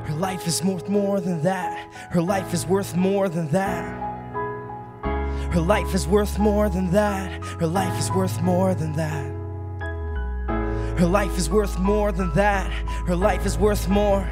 Her life is worth more than that. Her life is worth more than that. Her life is worth more than that. Her life is worth more than that. Her life is worth more than that. Her life is worth more.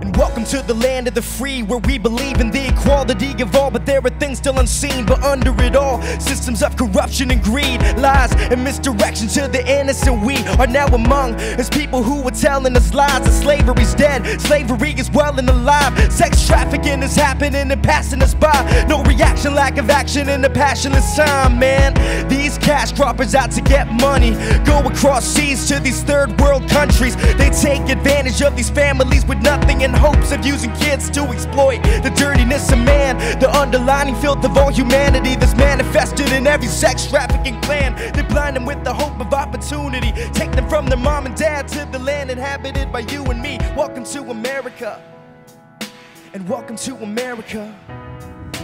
And welcome to the land of the free, where we believe in the equality of all. But there are things still unseen, but under it all, systems of corruption and greed, lies and misdirection to the innocent. We are now among as people who are telling us lies. That slavery's dead, slavery is well and alive. Sex trafficking is happening and passing us by. No reaction, lack of action in a passionless time, man. These cash croppers out to get money go across seas to these third world countries. They take advantage of these families with nothing in hopes of using kids to exploit the dirtiness of man, the underlining filth of all humanity that's manifested in every sex trafficking plan. They blind them with the hope of opportunity, take them from their mom and dad to the land inhabited by you and me. Welcome to America, and welcome to America.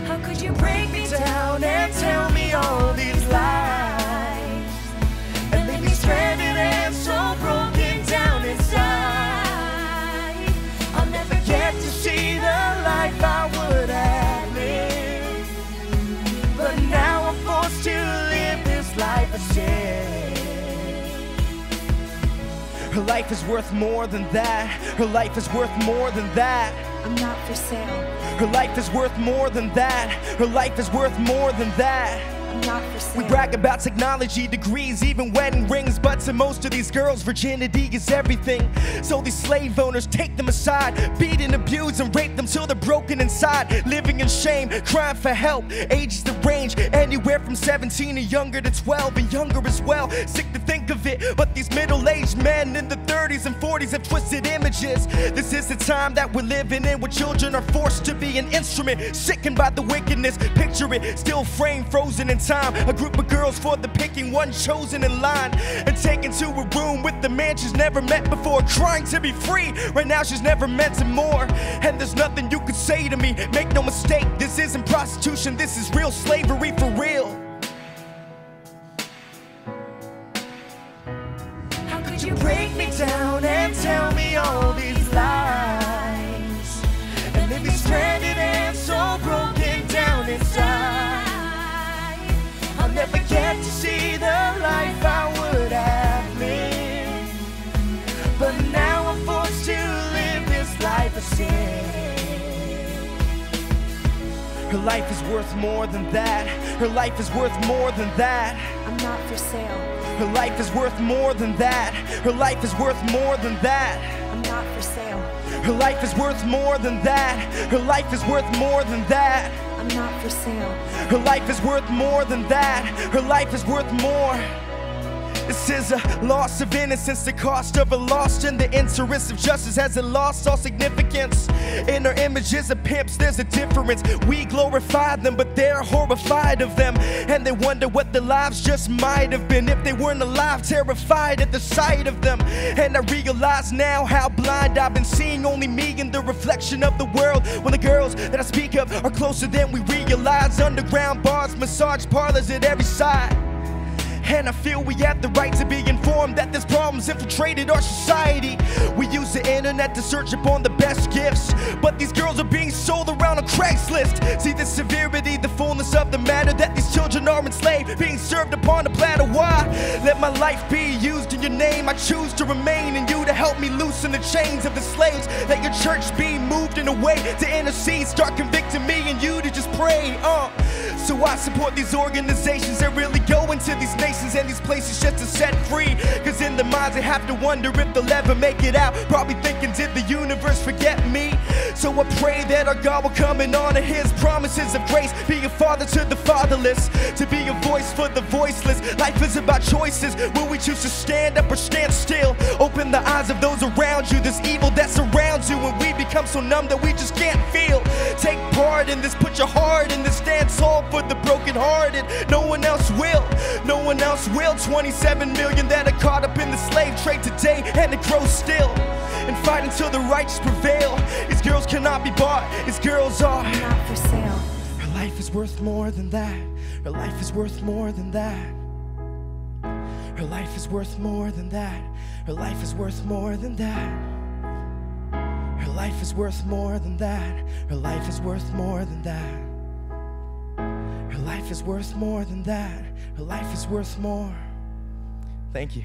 How could you break me down and tell me all these lies, and leave me stranded and so broken down inside? I'll never get to see the life I would have lived, but now I'm forced to live this life instead. Her life is worth more than that. Her life is worth more than that. I'm not for sale. Her life is worth more than that. Her life is worth more than that. I'm not for sale. We brag about technology, degrees, even wedding rings, but to most of these girls, virginity is everything. So these slave owners take them aside, beat and abuse and rape them till they're broken inside, living in shame, crying for help. Ages that range anywhere from 17 and younger to 12 and younger as well. Sick to think of it, but these middle-aged men in the 30s and 40s have twisted images. This is the time that we're living in, where children are forced to be an instrument, sickened by the wickedness. Picture it, still framed, frozen in time. A group of girls for the picking, one chosen in line and taken to a room with the man she's never met before, crying to be free. Right now she's never meant to more, and there's nothing you could say to me. Make no mistake, this isn't prostitution, this is real slavery for real. How could you break me down and tell me all these lies, and leave me stranded and so broken down inside? I'll never get to see the life I would have lived, but now I'm forced to live this life instead. Her life is worth more than that. Her life is worth more than that. I'm not for sale. Her life is worth more than that. Her life is worth more than that. I'm not for sale. Her life is worth more than that. Her life is worth more than that. I'm not for sale. Her life is worth more than that. Her life is worth more. This is a loss of innocence, the cost of a loss, and the interest of justice has it lost all significance. In our images of pimps, there's a difference. We glorify them, but they're horrified of them, and they wonder what their lives just might have been if they weren't alive, terrified at the sight of them. And I realize now how blind I've been, seeing only me in the reflection of the world, when the girls that I speak of are closer than we realize. Underground bars, massage parlors at every side. And I feel we have the right to be informed that this problem's infiltrated our society. We use the internet to search upon the best gifts, but these girls are being sold around on Craigslist. See the severity, the fullness of the matter, that these children are enslaved, being served upon a platter. Why? Let my life be used in your name. I choose to remain in you to help me loosen the chains of the slaves. Let your church be moved in a way to intercede, start convicting me and you to just pray. So I support these organizations that really go into these nations and these places just to set free. Cause in their minds they have to wonder if they'll ever make it out, probably thinking, did the universe forget me? So I pray that our God will come and honor his promises of grace, be a father to the fatherless, to be a voice for the voiceless. Life is about choices, will we choose to stand up or stand still? Open the eyes of those around you, there's evil that surrounds you, and we become so numb that we just can't feel. Take part in this, put your heart in this, stand tall for the brokenhearted. No one else will, no one else will. 27 million that are caught up in the slave trade today, and it grows still. And fight until the righteous prevail. These girls cannot be bought, these girls are not for sale. Her life is worth more than that. Her life is worth more than that. Her life is worth more than that. Her life is worth more than that. life is worth more than that. Her life is worth more than that. Her life is worth more than that. Her life is worth more. Thank you.